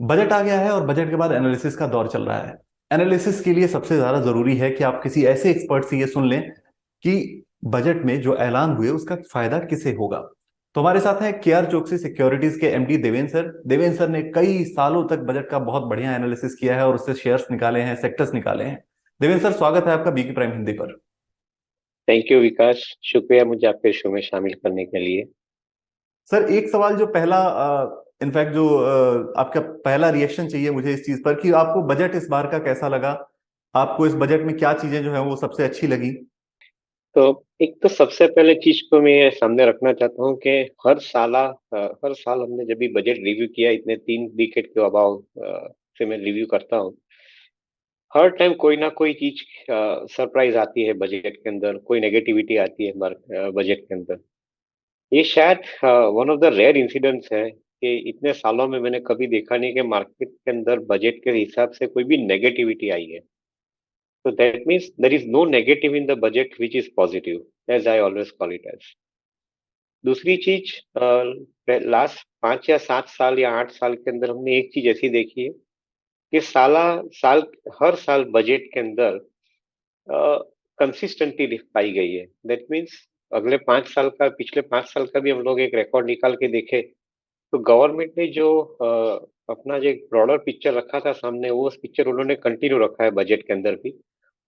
Budget आ गया है और बजट के बाद एनालिसिस का दौर चल रहा है। एनालिसिस के लिए सबसे ज्यादा जरूरी है कि आप किसी ऐसे एक्सपर्ट से ये सुन लें कि बजट में जो ऐलान हुए उसका फायदा किसे होगा। तो हमारे साथ हैं केआर चोकसी सिक्योरिटीज के MD Devendra sir. Devendra sir ने कई सालों तक बजट का बहुत बढ़िया एनालिसिस किया है और उससे शेयर्स निकाले हैं, सेक्टर्स निकाले हैं। देवेंद्र सर, स्वागत है आपका बीके प्राइम हिंदी पर। थैंक यू विकास। शुक्रिया मुझे आपके शो में शामिल करने के लिए। सर, एक सवाल जो पहला, इनफैक्ट जो आपका पहला रिएक्शन चाहिए मुझे इस चीज पर कि आपको बजट इस बार का कैसा लगा। आपको इस बजट में क्या चीजें जो है वो सबसे अच्छी लगी। तो एक तो सबसे पहले चीज को मैं सामने रखना चाहता हूँ कि हर साल हमने जब भी बजट रिव्यू किया, इतने 3 डिकेड के अभाव से मैं रिव्यू करता हूँ। हर टाइम कोई ना कोई चीज सरप्राइज आती है बजट के अंदर, कोई नेगेटिविटी आती है हमारे बजट के अंदर। ये शायद one of the rare incidents है कि इतने सालों में मैंने कभी देखा नहीं कि मार्केट के अंदर बजट के हिसाब से कोई भी नेगेटिविटी आई है। So that means there is no negative in the budget which is positive, as I always call it as. दूसरी चीज, लास्ट 5 या 7 साल या 8 साल के अंदर हमने एक चीज ऐसी देखी है कि साल हर साल बजट के अंदर कंसिस्टेंटली पाई गई है। दैट मीन्स अगले 5 साल का, पिछले 5 साल का भी हम लोग एक रिकॉर्ड निकाल के देखे तो गवर्नमेंट ने जो अपना जो एक ब्रॉडर पिक्चर रखा था सामने, वो पिक्चर उन्होंने कंटिन्यू रखा है बजट के अंदर भी।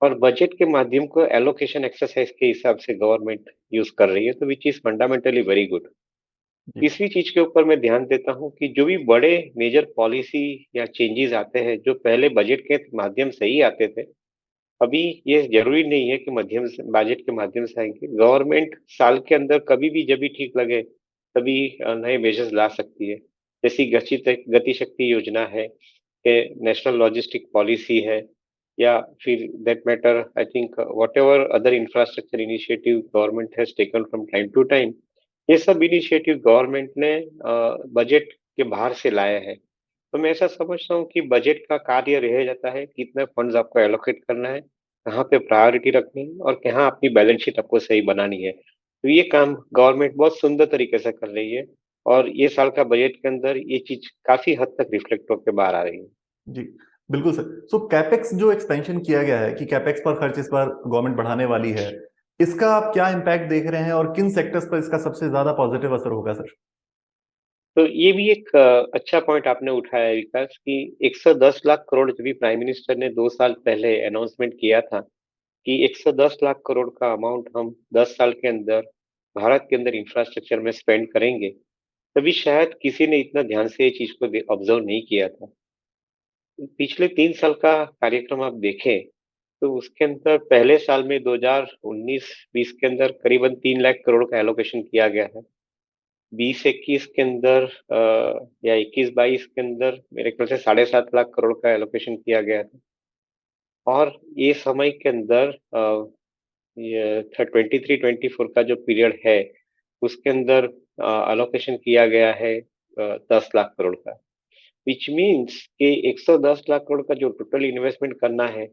और बजट के माध्यम को एलोकेशन एक्सरसाइज के हिसाब से गवर्नमेंट यूज कर रही है, तो which is fundamentally very good. जी। तीसरी चीज के ऊपर मैं ध्यान देता हूँ कि जो भी बड़े मेजर पॉलिसी या चेंजेस आते हैं जो पहले बजट के माध्यम से ही आते थे, अभी ये जरूरी नहीं है कि मध्यम से बजट के माध्यम से आएंगे। गवर्नमेंट साल के अंदर कभी भी जब भी ठीक लगे तभी नए मेजर्स ला सकती है। जैसी गति शक्ति योजना है, कि नेशनल लॉजिस्टिक पॉलिसी है, या फिर that matter I think whatever other infrastructure initiative government has taken from time to time. ये सब इनिशिएटिव गवर्नमेंट ने बजट के बाहर से लाया है। तो मैं ऐसा समझता हूँ कि बजट का कार्य रह जाता है कि कितने फंड्स आपको एलोकेट करना है, कहाँ पे प्रायोरिटी रखनी है और कहाँ अपनी बैलेंस शीट आपको सही बनानी है। तो ये काम गवर्नमेंट बहुत सुंदर तरीके से कर रही है, और ये साल का बजट के अंदर ये चीज काफी हद तक रिफ्लेक्ट होकर बाहर आ रही है। जी, बिल्कुल सर। सो कैपेक्स जो एक्सपेंशन किया गया है कि कैपेक्स पर खर्च इस बार गवर्नमेंट बढ़ाने वाली है, इसका आप क्या इम्पैक्ट देख रहे हैं और किन सेक्टर्स पर इसका सबसे ज्यादा पॉजिटिव असर होगा सर। तो ये भी एक अच्छा पॉइंट आपने उठाया है विकास, कि 110 लाख करोड़ जब भी प्राइम मिनिस्टर ने 2 साल पहले अनाउंसमेंट किया था कि 110 लाख करोड़ का अमाउंट हम 10 साल के अंदर भारत के अंदर इंफ्रास्ट्रक्चर में स्पेंड करेंगे, तभी शायद किसी ने इतना ध्यान से ये चीज को ऑब्जर्व नहीं किया था। पिछले 3 साल का कार्यक्रम आप देखें तो उसके अंदर पहले साल में 2019-20 के अंदर करीबन 3 लाख करोड़ का एलोकेशन किया गया है। 2021 के अंदर या 21-22 के अंदर मेरे ख्याल से 7.5 लाख करोड़ का एलोकेशन किया गया था। और ये समय के अंदर ये 23-24 का जो पीरियड है उसके अंदर अलोकेशन किया गया है 10 लाख करोड़ का। विच मीन्स कि 110 लाख करोड़ का जो टोटल इन्वेस्टमेंट करना है,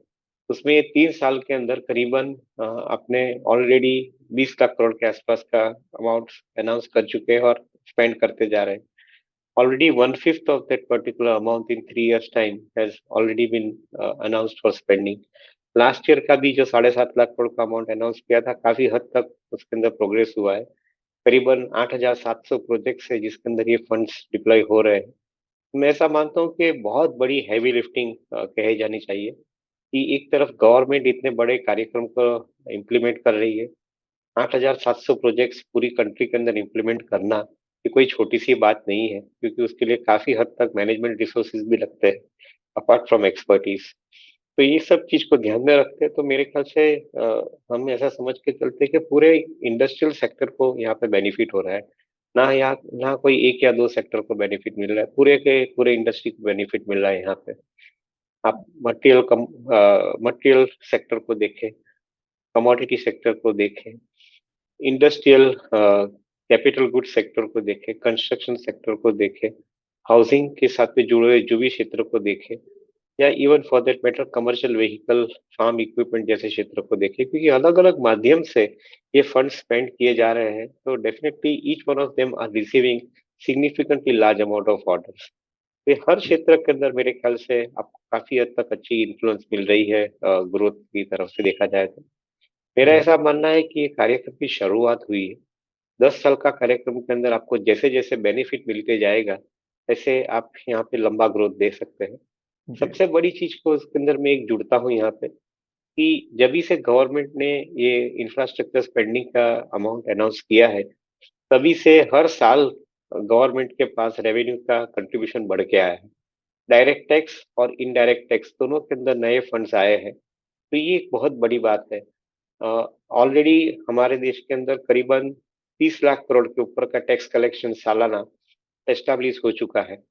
उसमें 3 साल के अंदर करीबन अपने ऑलरेडी 20 लाख करोड़ के आसपास का अमाउंट अनाउंस कर चुके हैं और स्पेंड करते जा रहे हैं। Already 1/5 of that particular amount in 3 years time has already been announced for spending. Last year का भी जो 7.5 लाख करोड़ का अमाउंट अनाउंस किया था, काफी हद तक उसके अंदर प्रोग्रेस हुआ है। करीबन 8,700 प्रोजेक्ट्स है जिसके अंदर ये फंड्स डिप्लॉय हो रहे हैं। मैं ऐसा मानता हूँ कि बहुत बड़ी हैवी लिफ्टिंग कही जानी चाहिए कि एक तरफ गवर्नमेंट इतने बड़े कार्यक्रम को इम्प्लीमेंट कर रही है। 8,700 प्रोजेक्ट्स पूरी कंट्री के अंदर इम्प्लीमेंट करना ये कोई छोटी सी बात नहीं है, क्योंकि उसके लिए काफी हद तक मैनेजमेंट रिसोर्सेज भी लगते हैं अपार्ट फ्रॉम एक्सपर्टीज। तो ये सब चीज को ध्यान में रखते हैं तो मेरे ख्याल से हम ऐसा समझ के चलते हैं कि पूरे इंडस्ट्रियल सेक्टर को यहाँ पे बेनिफिट हो रहा है। ना कोई एक या दो सेक्टर को बेनिफिट मिल रहा है, पूरे के पूरे इंडस्ट्री को बेनिफिट मिल रहा है यहाँ पे। आप मटेरियल सेक्टर को देखें, कमोडिटी सेक्टर को देखें, इंडस्ट्रियल कैपिटल गुड सेक्टर को देखें, कंस्ट्रक्शन सेक्टर को देखें, हाउसिंग के साथ में जुड़े हुए जो भी क्षेत्र को देखें, या even for that matter commercial vehicle, farm equipment जैसे क्षेत्र को देखें, क्योंकि अलग अलग माध्यम से ये फंड स्पेंड किए जा रहे हैं, तो definitely each one of them are receiving significantly large amount of orders. तो ये हर क्षेत्र के अंदर मेरे ख्याल से आपको काफी हद तक अच्छी इन्फ्लुएंस मिल रही है ग्रोथ की तरफ से देखा जाए तो। मेरा जी ऐसा मानना है कि ये कार्यक्रम की शुरुआत हुई है। 10 साल का कार्यक्रम के अंदर आपको जैसे जैसे बेनिफिट मिलते जाएगा, ऐसे आप यहाँ पे लंबा ग्रोथ दे सकते हैं। जी सबसे बड़ी चीज को उसके अंदर मैं एक जुड़ता हूँ यहाँ पे, कि जब से गवर्नमेंट ने ये इंफ्रास्ट्रक्चर स्पेंडिंग का अमाउंट अनाउंस किया है, तभी से हर साल गवर्नमेंट के पास रेवेन्यू का कंट्रीब्यूशन बढ़ के आया है। डायरेक्ट टैक्स और इनडायरेक्ट टैक्स दोनों के अंदर नए फंड्स आए हैं। तो ये एक बहुत बड़ी बात है। ऑलरेडी हमारे देश के अंदर करीबन 30 लाख करोड़ के ऊपर का टैक्स कलेक्शन सालाना एस्टैब्लिश हो चुका है।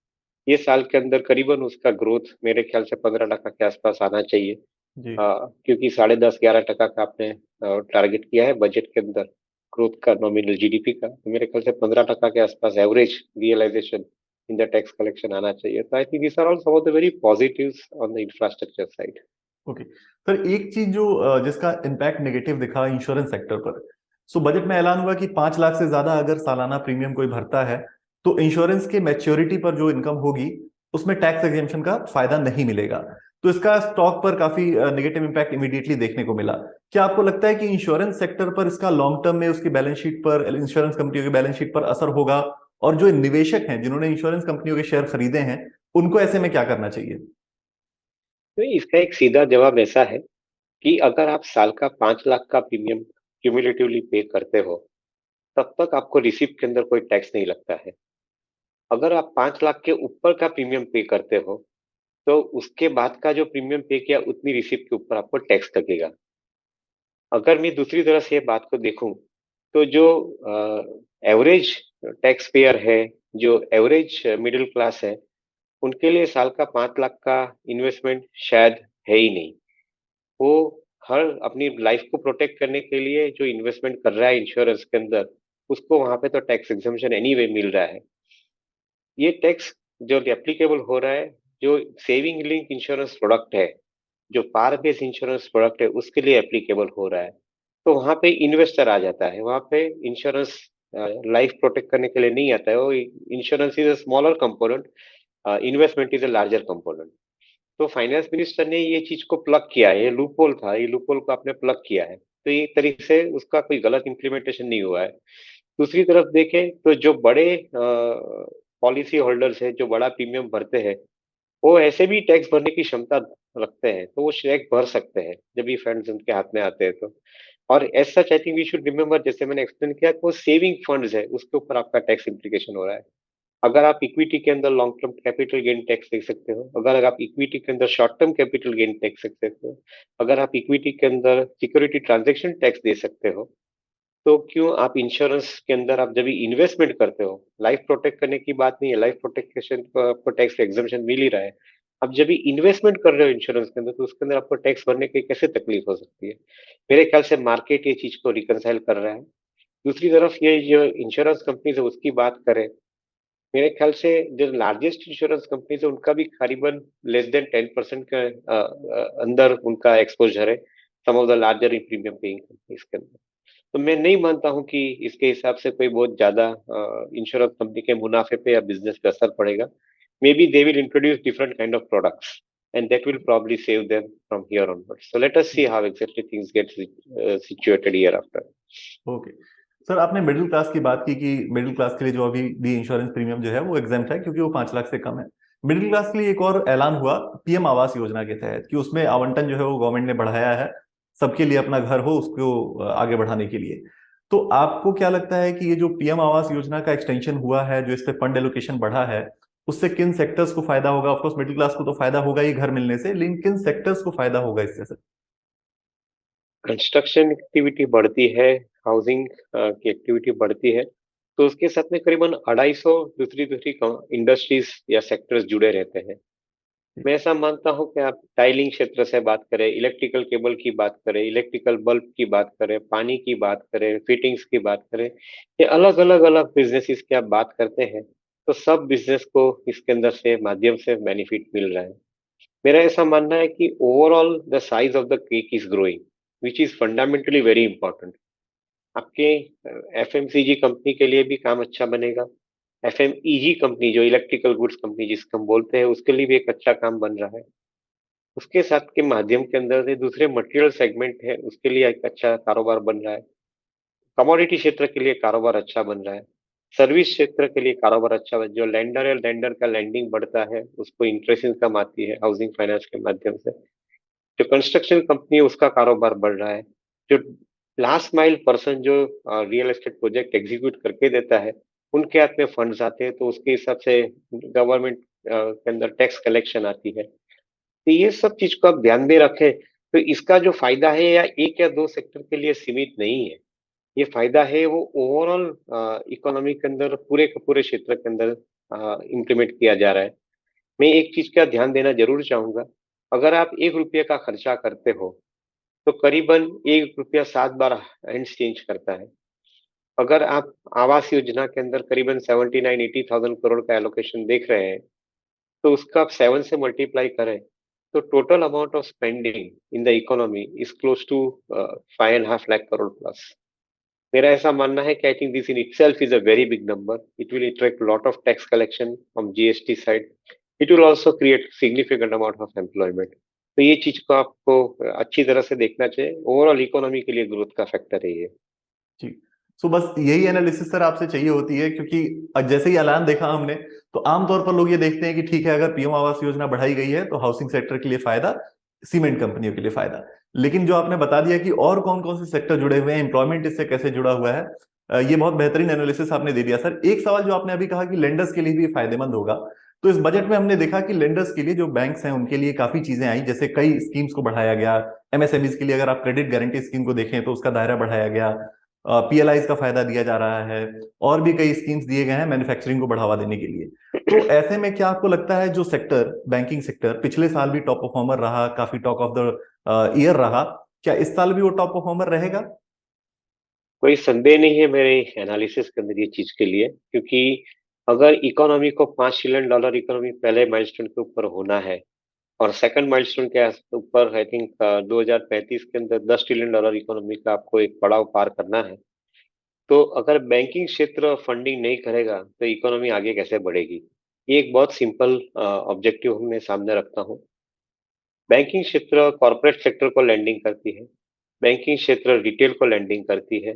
ये साल के अंदर करीबन उसका ग्रोथ मेरे ख्याल से 15% के आसपास आना चाहिए। जी क्योंकि 10.5-11% का आपने टारगेट किया है बजट के अंदर ग्रोथ का, नॉमिनल जीडीपी का, तो मेरे ख्याल से 15% के आसपास average realisation in the tax collection आना चाहिए। तो I think this are all some of the very positives on the infrastructure side. Okay sir, एक चीज जो जिसका इम्पैक्ट नेगेटिव दिखा इंश्योरेंस सेक्टर पर, सो बजट में ऐलान हुआ कि 5 लाख से ज्यादा अगर सालाना प्रीमियम कोई भरता है तो इंश्योरेंस के मैच्योरिटी पर जो इनकम होगी उसमें टैक्स एग्जेम्पशन का फायदा नहीं मिलेगा। तो इसका स्टॉक पर काफी नेगेटिव इम्पैक्ट इमीडिएटली देखने को मिला। क्या आपको लगता है कि इंश्योरेंस सेक्टर पर इसका लॉन्ग टर्म में उसकी बैलेंस शीट पर, इंश्योरेंस कंपनियों की बैलेंस शीट पर असर होगा? और जो निवेशक हैं जिन्होंने इंश्योरेंस कंपनियों के शेयर खरीदे हैं, उनको ऐसे में क्या करना चाहिए? तो इसका एक सीधा जवाब ऐसा है कि अगर आप साल का 5 लाख का प्रीमियम क्यूमुलेटिवली पे करते हो, तब तक आपको रिसिप्ट के अंदर कोई टैक्स नहीं लगता है। अगर आप 5 लाख के ऊपर का प्रीमियम पे करते हो, तो उसके बाद का जो प्रीमियम पे किया उतनी रिसिप्ट के ऊपर आपको टैक्स लगेगा। अगर मैं दूसरी तरह से बात को देखूं, तो जो एवरेज टैक्स पेयर है, जो एवरेज मिडिल क्लास है, उनके लिए साल का 5 लाख का इन्वेस्टमेंट शायद है ही नहीं। वो हर अपनी लाइफ को प्रोटेक्ट करने के लिए जो इन्वेस्टमेंट कर रहा है इंश्योरेंस के अंदर, उसको वहां पे तो टैक्स एग्जम्पशन एनीवे मिल रहा है। ये टैक्स जो एप्लीकेबल हो रहा है, जो सेविंग लिंक इंश्योरेंस प्रोडक्ट है, जो पार बेस इंश्योरेंस प्रोडक्ट है, उसके लिए एप्लीकेबल हो रहा है। तो वहां पे इन्वेस्टर आ जाता है, वहां पे इंश्योरेंस लाइफ प्रोटेक्ट करने के लिए नहीं आता है। वो insurance is a smaller component, investment is a larger component. तो फाइनेंस मिनिस्टर ने ये चीज को प्लग किया है, ये लूपहोल था, ये लूपहोल को आपने प्लग किया है। तो ये एक तरीके से उसका कोई गलत इम्प्लीमेंटेशन नहीं हुआ है। दूसरी तरफ देखें तो जो बड़े पॉलिसी होल्डर्स है, जो बड़ा प्रीमियम भरते हैं, वो ऐसे भी टैक्स भरने की क्षमता रखते हैं, तो वो टैक्स भर सकते हैं जब ये फंड्स उनके हाथ में आते हैं तो। और as such I think we should remember, जैसे मैंने एक्सप्लेन किया, कि वो सेविंग फंड्स है, उसके ऊपर आपका टैक्स इम्प्लीकेशन हो रहा है। अगर आप इक्विटी के अंदर long term capital gain tax देख सकते हो, अगर आप इक्विटी के अंदर short term capital gain tax देख सकते हो, अगर आप इक्विटी के अंदर सिक्योरिटी ट्रांजैक्शन टैक्स दे सकते हो, तो क्यों आप इंश्योरेंस के अंदर आप जब इन्वेस्टमेंट करते हो, लाइफ प्रोटेक्ट करने की बात नहीं है, लाइफ प्रोटेक्शन को आपको टैक्स एग्जम्पशन मिल ही रहा है। अब जब भी इन्वेस्टमेंट कर रहे हो इंश्योरेंस के अंदर, तो उसके अंदर आपको टैक्स भरने की कैसे तकलीफ हो सकती है? मेरे ख्याल से मार्केट ये चीज को रिकंसाइल कर रहा है। दूसरी तरफ ये जो इंश्योरेंस कंपनीज है उसकी बात करें, मेरे ख्याल से जो लार्जेस्ट इंश्योरेंस कंपनीज है उनका भी करीबन लेस देन 10% के अंदर उनका एक्सपोजर है, some of the larger premium paying companies के अंदर। तो मैं नहीं मानता हूँ कि इसके हिसाब से कोई बहुत ज्यादा इंश्योरेंस कंपनी के मुनाफे पे या बिजनेस पे असर पड़ेगा। May be they will introduce different kind of products and that will probably save them from here onwards. So let us see how exactly things get situated year after. Okay sir, आपने middle class की बात की कि middle class के लिए जो अभी भी इंश्योरेंस प्रीमियम जो है वो एग्जाम्प्ट है क्योंकि वो 5 लाख से कम है। मिडिल क्लास के लिए एक और ऐलान हुआ पीएम आवास योजना के तहत कि उसमें आवंटन जो है वो गवर्नमेंट ने बढ़ाया है, सबके लिए अपना घर हो उसको आगे बढ़ाने के लिए। तो आपको क्या लगता है कि ये जो पीएम आवास योजना का एक्सटेंशन हुआ है, जो इस पे फंड एलोकेशन बढ़ा है, उससे किन सेक्टर्स को फायदा होगा? ऑफकोर्स मिडिल क्लास को तो फायदा होगा ही घर मिलने से, लेकिन किन सेक्टर्स को फायदा होगा इससे सर? कंस्ट्रक्शन एक्टिविटी बढ़ती है, हाउसिंग की एक्टिविटी बढ़ती है, तो उसके साथ में करीबन 250 दूसरी दूसरी इंडस्ट्रीज या सेक्टर्स जुड़े रहते हैं। मैं ऐसा मानता हूं कि आप टाइलिंग क्षेत्र से बात करें, इलेक्ट्रिकल केबल की बात करें, इलेक्ट्रिकल बल्ब की बात करें, पानी की बात करें, फिटिंग्स की बात करें, ये अलग अलग अलग बिजनेसेस की आप बात करते हैं, तो सब बिजनेस को इसके अंदर से माध्यम से बेनिफिट मिल रहा है। मेरा ऐसा मानना है कि overall the size of the cake is growing, which is fundamentally very important. आपके एफएमसीजी कंपनी के लिए भी काम अच्छा बनेगा, FMEG कंपनी, जो इलेक्ट्रिकल गुड्स कंपनी जिसको हम बोलते हैं, उसके लिए भी एक अच्छा काम बन रहा है। उसके साथ के माध्यम के अंदर से दूसरे मटेरियल सेगमेंट है, उसके लिए एक अच्छा कारोबार बन रहा है। कमोडिटी क्षेत्र के लिए कारोबार अच्छा बन रहा है। सर्विस क्षेत्र के लिए कारोबार अच्छा बन, जो लेंडर है, लेंडर का लेंडिंग बढ़ता है, उसको इंटरेस्ट इनकम आती है हाउसिंग फाइनेंस के माध्यम से। जो कंस्ट्रक्शन कंपनी है उसका कारोबार बढ़ रहा है। जो लास्ट माइल पर्सन जो रियल एस्टेट प्रोजेक्ट एग्जीक्यूट करके देता है, उनके हाथ में फंड्स आते हैं, तो उसके हिसाब से गवर्नमेंट के अंदर टैक्स कलेक्शन आती है। तो ये सब चीज को आप ध्यान में रखें, तो इसका जो फायदा है या एक या दो सेक्टर के लिए सीमित नहीं है। ये फायदा है वो ओवरऑल इकोनॉमी के अंदर पूरे के पूरे क्षेत्र के अंदर इम्प्लीमेंट किया जा रहा है। मैं एक चीज का ध्यान देना जरूर चाहूंगा, अगर आप 1 रुपये का खर्चा करते हो तो करीबन 1 रुपया 7 बार हैंड्स चेंज करता है। अगर आप आवास योजना के अंदर करीबन 79-80 थाउजेंड करोड़ का एलोकेशन देख रहे हैं, तो उसका आप 7 से मल्टीप्लाई करें, तो total amount of spending in the economy is close to 5.5 lakh crore plus. मेरा ऐसा मानना है कि I think this in itself is a very big number. It will attract lot of tax collection from GST side. It will also create significant amount of employment. तो ये चीज को आपको अच्छी तरह से देखना चाहिए, ओवरऑल इकोनॉमी के लिए ग्रोथ का फैक्टर है ये। जी। सो बस यही एनालिसिस सर आपसे चाहिए होती है, क्योंकि जैसे ही ऐलान देखा हमने, तो आमतौर पर लोग ये देखते हैं कि ठीक है, अगर पीएम आवास योजना बढ़ाई गई है तो हाउसिंग सेक्टर के लिए फायदा, सीमेंट कंपनियों के लिए फायदा। लेकिन जो आपने बता दिया कि और कौन कौन से सेक्टर जुड़े हुए हैं, एम्प्लॉयमेंट इससे कैसे जुड़ा हुआ है, ये बहुत बेहतरीन एनालिसिस आपने दे दिया सर। एक सवाल जो आपने अभी कहा कि लेंडर्स के लिए भी फायदेमंद होगा, तो इस बजट में हमने देखा कि लेंडर्स के लिए जो बैंक्स हैं उनके लिए काफी चीजें आई, जैसे कई स्कीम्स को बढ़ाया गया। एमएसएमईज के लिए अगर आप क्रेडिट गारंटी स्कीम को देखें तो उसका दायरा बढ़ाया गया, पीएलआईज का फायदा दिया जा रहा है, और भी कई स्कीम्स दिए गए हैं मैन्युफैक्चरिंग को बढ़ावा देने के लिए। तो ऐसे में क्या आपको लगता है जो सेक्टर, बैंकिंग सेक्टर पिछले साल भी टॉप परफॉर्मर रहा, काफी टॉक ऑफ द ईयर रहा, क्या इस साल भी वो टॉप परफॉर्मर रहेगा? कोई संदेह नहीं है मेरे एनालिसिस के अंदर ये चीज के लिए, क्योंकि अगर इकोनॉमी को $5 ट्रिलियन इकोनॉमी पहले माइलस्टोन के ऊपर होना है, और सेकंड माइलस्टोन के ऊपर आई थिंक 2035 के अंदर $10 ट्रिलियन इकोनॉमी का आपको एक पड़ाव पार करना है, तो अगर बैंकिंग क्षेत्र फंडिंग नहीं करेगा तो इकोनॉमी आगे कैसे बढ़ेगी? ये एक बहुत सिंपल ऑब्जेक्टिव मैं सामने रखता हूँ। बैंकिंग क्षेत्र कॉर्पोरेट सेक्टर को लैंडिंग करती है, बैंकिंग क्षेत्र रिटेल को लैंडिंग करती है,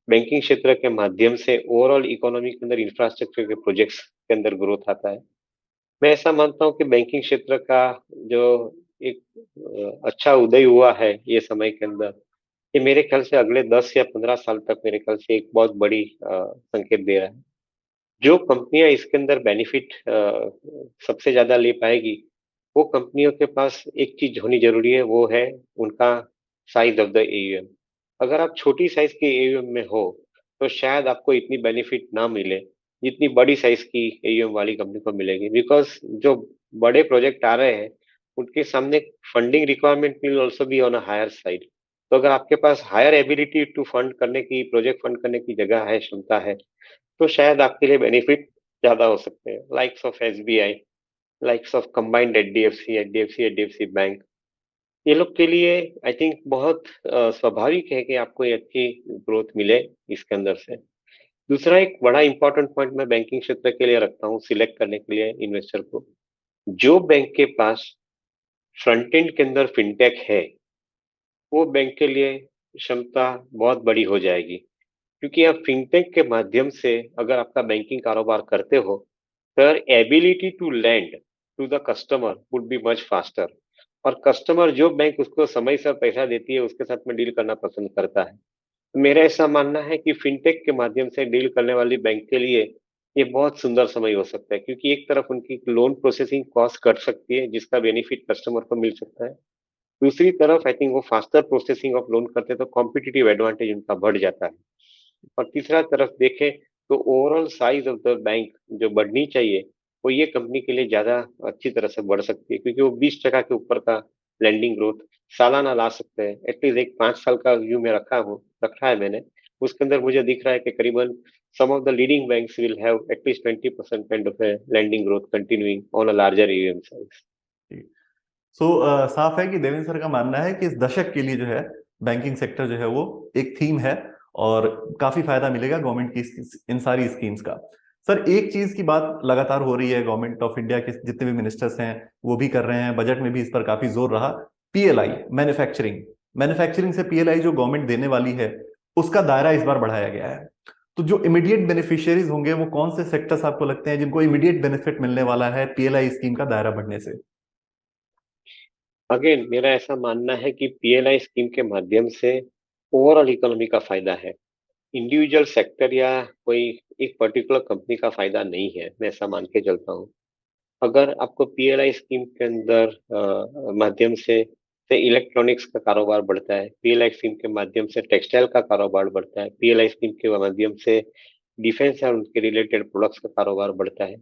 बैंकिंग क्षेत्र के माध्यम से ओवरऑल इकोनॉमी के अंदर इंफ्रास्ट्रक्चर के प्रोजेक्ट्स के अंदर ग्रोथ आता है। मैं ऐसा मानता हूँ कि बैंकिंग क्षेत्र का जो एक अच्छा उदय हुआ है ये समय के अंदर, ये मेरे ख्याल से अगले 10 या 15 साल तक मेरे ख्याल से एक बहुत बड़ी संकेत दे रहा है। जो कंपनियां इसके अंदर बेनिफिट सबसे ज्यादा ले पाएगी, वो कंपनियों के पास एक चीज होनी जरूरी है, वो है उनका साइज ऑफ द एयूएम। अगर आप छोटी साइज के एयूएम में हो, तो शायद आपको इतनी बेनिफिट ना मिले जितनी बड़ी साइज की एयूएम वाली कंपनी को मिलेगी, बिकॉज जो बड़े प्रोजेक्ट आ रहे हैं उनके सामने funding requirement will also be on a higher side. तो अगर आपके पास हायर एबिलिटी टू फंड करने की, प्रोजेक्ट फंड करने की जगह है, क्षमता है, तो शायद आपके लिए बेनिफिट ज्यादा हो सकते हैं। Likes of SBI, likes of combined HDFC HDFC HDFC bank, ये लोग के लिए आई थिंक बहुत स्वाभाविक है कि आपको ये अच्छी ग्रोथ मिले इसके अंदर से। दूसरा एक बड़ा इंपॉर्टेंट पॉइंट मैं बैंकिंग क्षेत्र के लिए रखता हूँ सिलेक्ट करने के लिए इन्वेस्टर को, जो बैंक के पास फ्रंट एंड के अंदर फिनटेक है, वो बैंक के लिए क्षमता बहुत बड़ी हो जाएगी। क्योंकि आप फिनटेक के माध्यम से अगर आपका बैंकिंग कारोबार करते हो, तो ability to land to the customer would be much faster. और कस्टमर जो बैंक उसको समय से पैसा देती है उसके साथ में डील करना पसंद करता है। तो मेरा ऐसा मानना है कि फिनटेक के माध्यम से डील करने वाली बैंक के लिए ये बहुत सुंदर समय हो सकता है, क्योंकि एक तरफ उनकी लोन प्रोसेसिंग कॉस्ट घट सकती है जिसका बेनिफिट कस्टमर को मिल सकता है, दूसरी तरफ आई थिंक वो फास्टर प्रोसेसिंग ऑफ लोन करते हैं तो कॉम्पिटिटिव एडवांटेज उनका बढ़ जाता है। और तीसरा तरफ देखें तो overall size of the bank जो बढ़नी चाहिए, वो ये कंपनी के लिए ज्यादा अच्छी तरह से बढ़ सकती है, क्योंकि वो 20% के ऊपर का लैंडिंग ग्रोथ सालाना ला सकते हैं। एटलीस्ट एक 5 साल का व्यू में रखा है मैंने, उसके अंदर मुझे दिख रहा है कि करीबन some of the leading banks will have at least 20% kind of lending growth continuing on a larger AUM size. So साफ है कि देवेंद्र सर का मानना है कि इस दशक के लिए जो है बैंकिंग सेक्टर जो है वो एक थीम है, और काफी फायदा मिलेगा गवर्नमेंट की इन सारी स्कीम्स का। सर एक चीज की बात लगातार हो रही है, गवर्नमेंट ऑफ इंडिया के जितने भी मिनिस्टर्स हैं वो भी कर रहे हैं, बजट में भी इस पर काफी जोर रहा। पीएलआई, मैन्युफैक्चरिंग, मैन्युफैक्चरिंग से पीएलआई जो गवर्नमेंट देने वाली है उसका दायरा इस बार बढ़ाया गया है। तो जो इमीडिएट बेनिफिशियरीज होंगे वो कौन से सेक्टर्स आपको लगते हैं जिनको इमीडिएट बेनिफिट मिलने वाला है पीएलआई स्कीम का दायरा बढ़ने से? अगेन मेरा ऐसा मानना है कि पीएलआई स्कीम के माध्यम से ओवरऑल इकोनॉमी का फायदा है, इंडिविजुअल सेक्टर या कोई एक पर्टिकुलर कंपनी का फायदा नहीं है, मैं ऐसा मान के चलता हूँ। अगर आपको पीएलआई स्कीम के अंदर माध्यम से इलेक्ट्रॉनिक्स का कारोबार बढ़ता है, पीएलआई स्कीम के माध्यम से टेक्सटाइल का कारोबार बढ़ता है, पीएलआई स्कीम के माध्यम से डिफेंस और उनके रिलेटेड प्रोडक्ट्स का कारोबार बढ़ता है,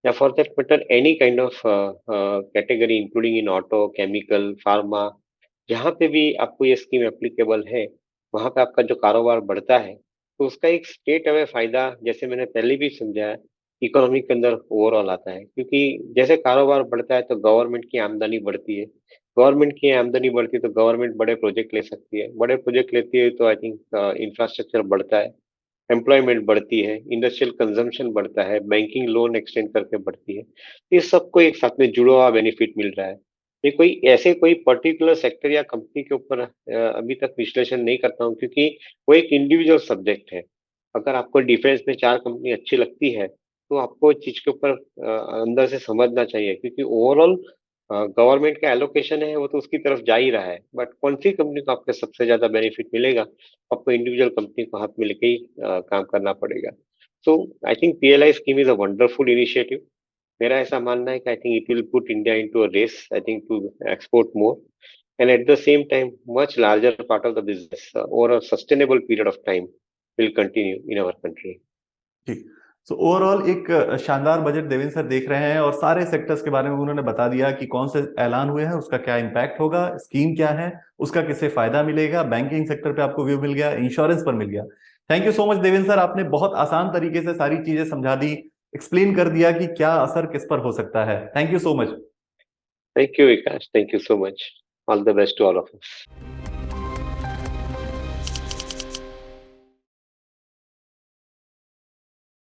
या for that matter any kind of category including in auto, chemical, pharma, जहाँ पे भी आपको ये स्कीम एप्लीकेबल है, वहाँ पे आपका जो कारोबार बढ़ता है, तो उसका एक स्टेट अवे फायदा, जैसे मैंने पहले भी समझाया, इकोनॉमी के अंदर ओवरऑल आता है। क्योंकि जैसे कारोबार बढ़ता है तो गवर्नमेंट की आमदनी बढ़ती है, गवर्नमेंट की आमदनी बढ़ती है तो गवर्नमेंट बड़े प्रोजेक्ट ले सकती है, बड़े प्रोजेक्ट लेती है तो आई थिंक इंफ्रास्ट्रक्चर बढ़ता है, एम्प्लॉयमेंट बढ़ती है, इंडस्ट्रियल कंजम्पशन बढ़ता है, बैंकिंग लोन एक्सटेंड करके बढ़ती है। ये सबको एक साथ में जुड़ा हुआ बेनिफिट मिल रहा है। ये कोई ऐसे कोई पर्टिकुलर सेक्टर या कंपनी के ऊपर अभी तक विश्लेषण नहीं करता हूँ, क्योंकि वो एक इंडिविजुअल सब्जेक्ट है। अगर आपको डिफेंस में 4 कंपनी अच्छी लगती है, तो आपको इस चीज के ऊपर अंदर से समझना चाहिए, क्योंकि ओवरऑल गवर्नमेंट का एलोकेशन है वो तो उसकी तरफ जा ही रहा है, बट कौन सी कंपनी को आपको सबसे ज्यादा बेनिफिट मिलेगा, आपको इंडिविजुअल कंपनी को हाथ में लेके ही काम करना पड़ेगा। So I think PLI scheme is a wonderful initiative. मेरा ऐसा मानना है कि I think it will put India into a race, I think to export more, and at the same time much larger part of the business over a sustainable period of time will continue in our country. जी। So overall एक शानदार budget Devendra sir देख रहे हैं और सारे sectors के बारे में उन्होंने बता दिया कि कौन से ऐलान हुए हैं, उसका क्या इम्पैक्ट होगा, स्कीम क्या है, उसका किससे फायदा मिलेगा, बैंकिंग सेक्टर पे आपको व्यू मिल गया, इंश्योरेंस पर मिल गया। Thank you so much Devendra sir, आपने बहुत आसान तरीके से सारी चीजें समझा दी, एक्सप्लेन कर दिया कि क्या असर किस पर हो सकता है। Thank you so much. Thank you, Vikas. Thank you so much. All the best to all of us.